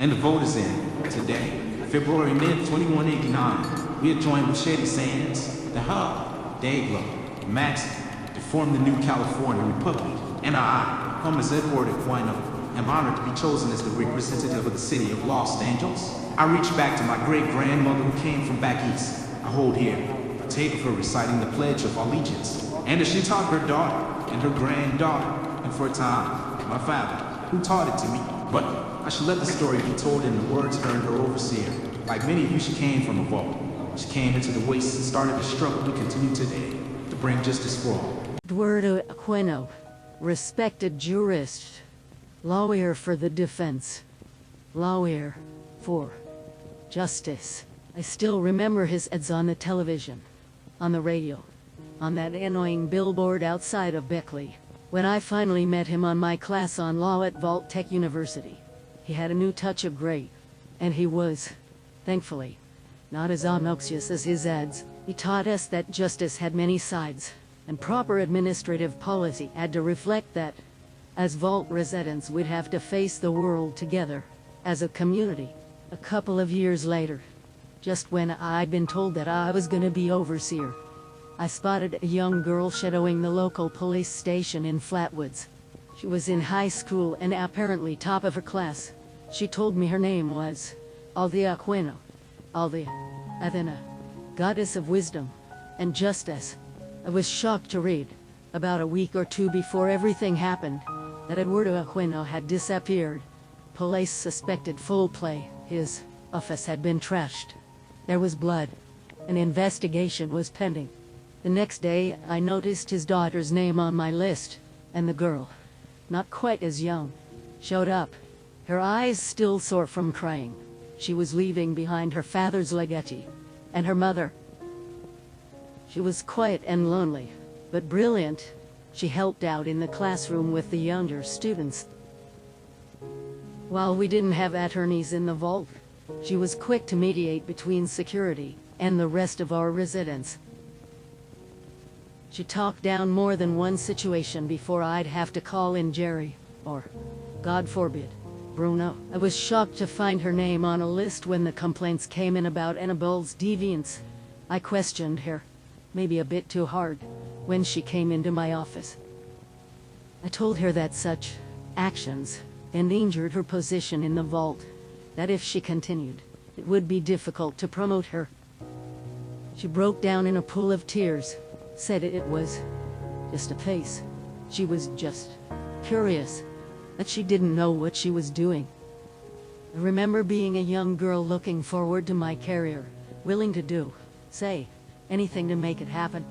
And the vote is in. Today, February 5th, 2189, we are joined with Shady Sands, the Hub, Dayglow, Max, to form the new California Republic. And I, Thomas Edward Aquino, am honored to be chosen as the representative of the city of Los Angeles. I reach back to my great-grandmother who came from back east. I hold here a tape of her reciting the Pledge of Allegiance. And as she taught her daughter and her granddaughter, and for a time, my father, who taught it to me. But I should let the story be told in the words of her overseer. Like many of you, she came from a vault. She came into the wastes and started a struggle we continue today to bring justice for all. Eduardo Aquino, respected jurist, lawyer for the defense, lawyer for justice. I still remember his ads on the television, on the radio, on that annoying billboard outside of Beckley. When I finally met him on my class on law at Vault Tech University, he had a new touch of gray, and he was, thankfully, not as obnoxious as his ads. He taught us that justice had many sides, and proper administrative policy had to reflect that. As Vault residents, we'd have to face the world together, as a community. A couple of years later, just when I'd been told that I was gonna be overseer, I spotted a young girl shadowing the local police station in Flatwoods. She was in high school and apparently top of her class. She told me her name was Althea Aquino. Althea, Athena, goddess of wisdom and justice. I was shocked to read, about a week or two before everything happened, that Eduardo Aquino had disappeared. Police suspected foul play. His office had been trashed. There was blood. An investigation was pending. The next day, I noticed his daughter's name on my list, and the girl, not quite as young, showed up. Her eyes still sore from crying. She was leaving behind her father's legacy, and her mother. She was quiet and lonely, but brilliant. She helped out in the classroom with the younger students. While we didn't have attorneys in the vault, she was quick to mediate between security and the rest of our residents. She talked down more than one situation before I'd have to call in Jerry, or, God forbid, Bruno. I was shocked to find her name on a list when the complaints came in about Annabelle's deviance. I questioned her, maybe a bit too hard, when she came into my office. I told her that such actions endangered her position in the vault, that if she continued, it would be difficult to promote her. She broke down in a pool of tears, said it was just a phase. She was just curious, that she didn't know what she was doing. I remember being a young girl looking forward to my career, willing to do, say, anything to make it happen.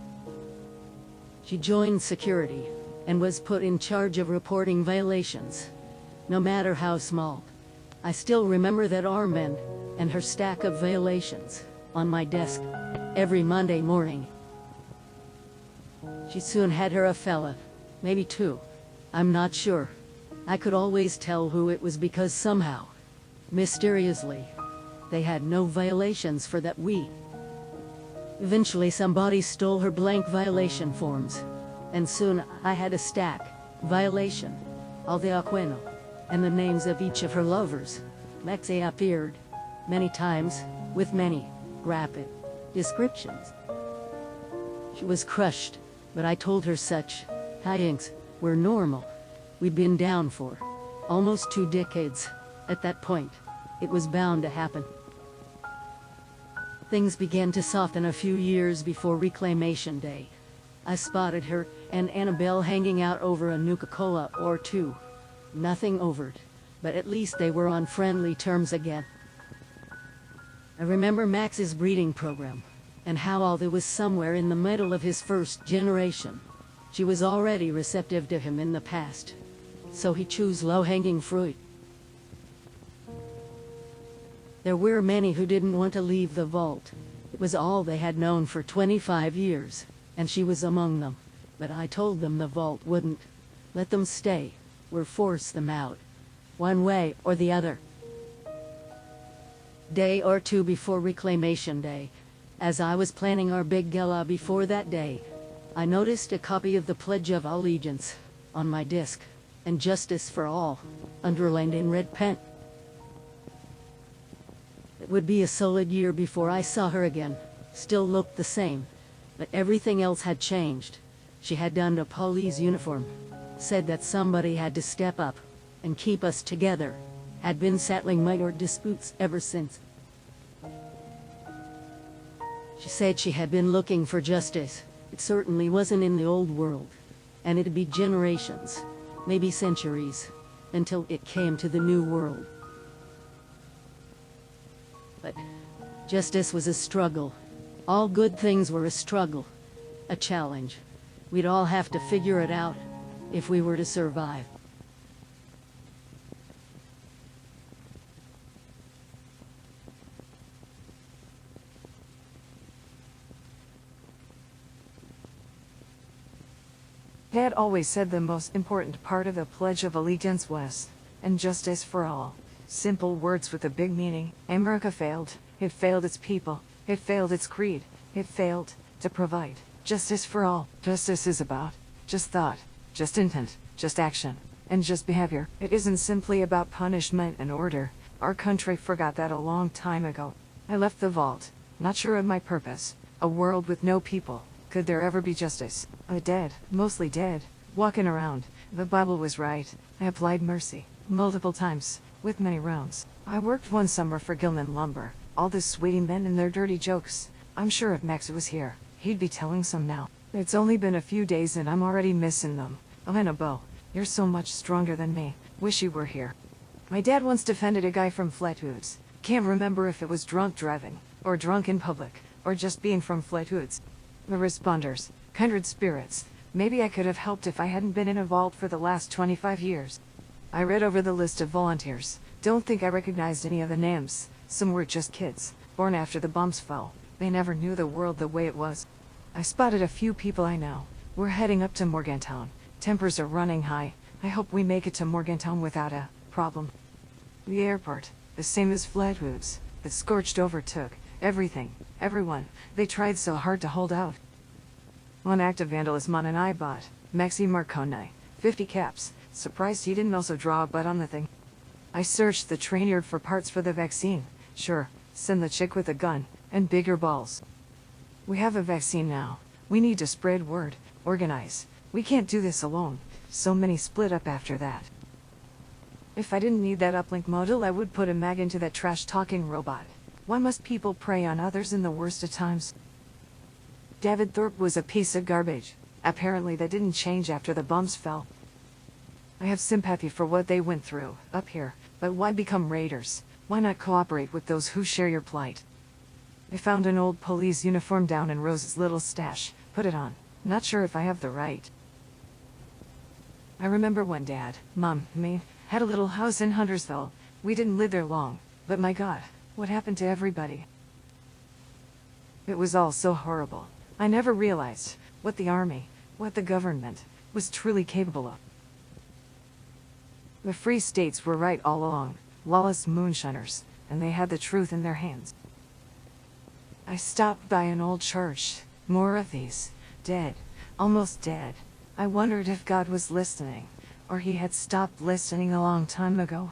She joined security and was put in charge of reporting violations, no matter how small. I still remember that armband and her stack of violations on my desk every Monday morning. She soon had her a fella, maybe two. I'm not sure. I could always tell who it was because somehow, mysteriously, they had no violations for that week. Eventually somebody stole her blank violation forms, and soon I had a stack, violation, Althea Aquino, and the names of each of her lovers. Maxie appeared, many times, with many, rapid, descriptions. She was crushed, but I told her such hijinks were normal. We'd been down for almost 2 decades. At that point, it was bound to happen. Things began to soften a few years before Reclamation Day. I spotted her and Annabelle hanging out over a Nuka-Cola or two. Nothing overt, but at least they were on friendly terms again. I remember Max's breeding program, and how Althea was somewhere in the middle of his first generation. She was already receptive to him in the past, so he chose low-hanging fruit. There were many who didn't want to leave the vault. It was all they had known for 25 years, and she was among them. But I told them the vault wouldn't let them stay, or force them out, one way or the other. Day or two before Reclamation Day, as I was planning our big gala before that day, I noticed a copy of the Pledge of Allegiance on my desk, and Justice for All, underlined in red pen. It would be a solid year before I saw her again. Still looked the same, but everything else had changed. She had donned a police uniform, said that somebody had to step up and keep us together, had been settling minor disputes ever since. She said she had been looking for justice. It certainly wasn't in the old world, and it'd be generations, maybe centuries, until it came to the new world. But justice was a struggle. All good things were a struggle, a challenge. We'd all have to figure it out if we were to survive. Dad always said the most important part of the Pledge of Allegiance was, and justice for all. Simple words with a big meaning. America failed. It failed its people. It failed its creed. It failed to provide justice for all. Justice is about just thought, just intent, just action, and just behavior. It isn't simply about punishment and order. Our country forgot that a long time ago. I left the vault, not sure of my purpose. A world with no people. Could there ever be justice? Dead, mostly dead, walking around. The Bible was right. I applied mercy, multiple times, with many rounds. I worked one summer for Gilman Lumber. All the sweaty men and their dirty jokes. I'm sure if Max was here, he'd be telling some now. It's only been a few days and I'm already missing them. Oh, Annabelle, you're so much stronger than me. Wish you were here. My dad once defended a guy from Flathoods. Can't remember if it was drunk driving, or drunk in public, or just being from Flathoods. The responders, kindred spirits. Maybe I could have helped if I hadn't been in a vault for the last 25 years. I read over the list of volunteers. Don't think I recognized any of the names. Some were just kids, born after the bombs fell. They never knew the world the way it was. I spotted a few people I know. We're heading up to Morgantown. Tempers are running high. I hope we make it to Morgantown without a problem. The airport, the same as Flathoods. The scorched overtook everything, everyone. They tried so hard to hold out. One act of vandalism and I bought Maxi Marconi, 50 caps. Surprised he didn't also draw a butt on the thing. I searched the train yard for parts for the vaccine. Sure, send the chick with a gun and bigger balls. We have a vaccine now. We need to spread word, organize. We can't do this alone. So many split up after that. If I didn't need that uplink module, I would put a mag into that trash-talking robot. Why must people prey on others in the worst of times? David Thorpe was a piece of garbage. Apparently that didn't change after the bombs fell. I have sympathy for what they went through, up here, but why become raiders? Why not cooperate with those who share your plight? I found an old police uniform down in Rose's little stash. Put it on. Not sure if I have the right. I remember when Dad, Mom, me, had a little house in Huntersville. We didn't live there long, but my God, what happened to everybody? It was all so horrible. I never realized what the army, what the government, was truly capable of. The Free States were right all along, lawless moonshiners, and they had the truth in their hands. I stopped by an old church, more of these, dead, almost dead. I wondered if God was listening, or he had stopped listening a long time ago.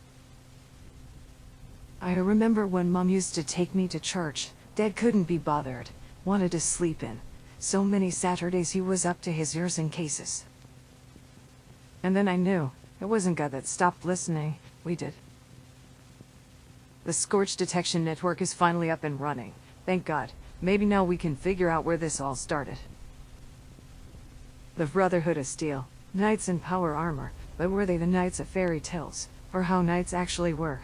I remember when Mom used to take me to church. Dad couldn't be bothered, wanted to sleep in. So many Saturdays he was up to his ears in cases. And then I knew, it wasn't God that stopped listening, we did. The Scorch Detection Network is finally up and running. Thank God. Maybe now we can figure out where this all started. The Brotherhood of Steel. Knights in power armor, but were they the knights of fairy tales, or how knights actually were?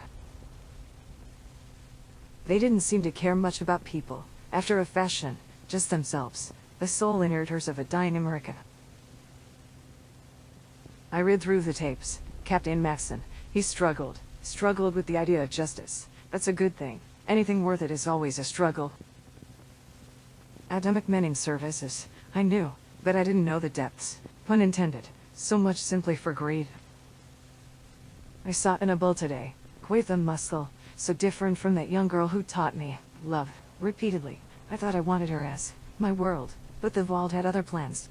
They didn't seem to care much about people, after a fashion, just themselves, the sole inheritors of a dying America. I read through the tapes. Captain Maxson, he struggled with the idea of justice. That's a good thing. Anything worth it is always a struggle. Atomic mining services, I knew, but I didn't know the depths. Pun intended. So much simply for greed. I saw Annabelle today, quite the muscle, so different from that young girl who taught me love, repeatedly. I thought I wanted her as my world, but the vault had other plans.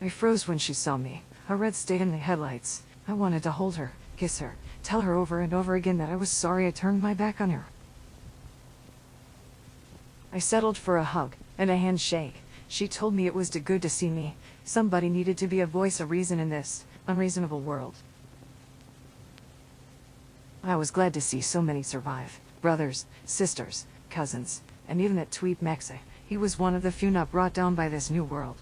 I froze when she saw me, a red stain in the headlights. I wanted to hold her, kiss her, tell her over and over again that I was sorry I turned my back on her. I settled for a hug and a handshake. She told me it was good to see me. Somebody needed to be a voice of reason in this unreasonable world. I was glad to see so many survive. Brothers, sisters, cousins, and even that tweep Mexa. He was one of the few not brought down by this new world.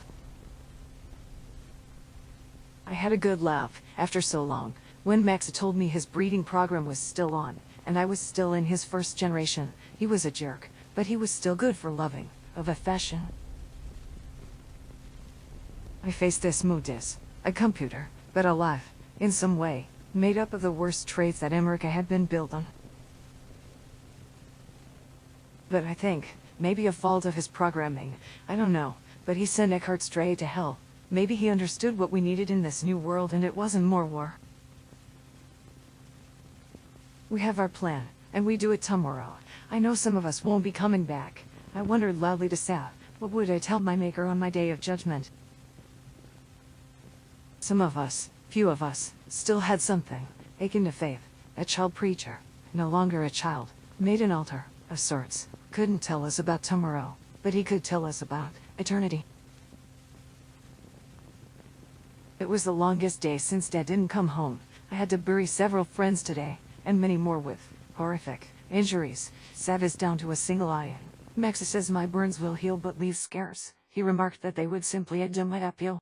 I had a good laugh after so long, when Mexa told me his breeding program was still on, and I was still in his first generation. He was a jerk, but he was still good for loving, of affection. I faced this Mutis, a computer, but alive, in some way, made up of the worst traits that America had been built on. But I think, maybe a fault of his programming, I don't know, but he sent Eckhart straight to hell. Maybe he understood what we needed in this new world and it wasn't more war. We have our plan, and we do it tomorrow. I know some of us won't be coming back. I wondered loudly to Sal, what would I tell my maker on my day of judgment? Some of us, few of us, still had something, akin to faith. A child preacher, no longer a child, made an altar, of sorts, couldn't tell us about tomorrow, but he could tell us about eternity. It was the longest day since Dad didn't come home. I had to bury several friends today, and many more with horrific injuries, savage down to a single eye. Mexa says my burns will heal but leave scars. He remarked that they would simply add to my appeal.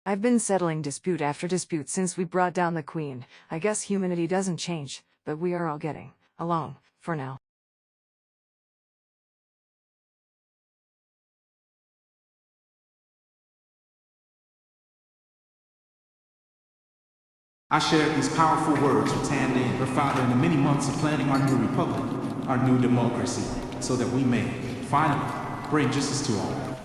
I've been settling dispute after dispute since we brought down the Queen. I guess humanity doesn't change, but we are all getting along, for now. I shared these powerful words with Tanda and her father in the many months of planning our new republic, our new democracy, so that we may, finally, bring justice to all.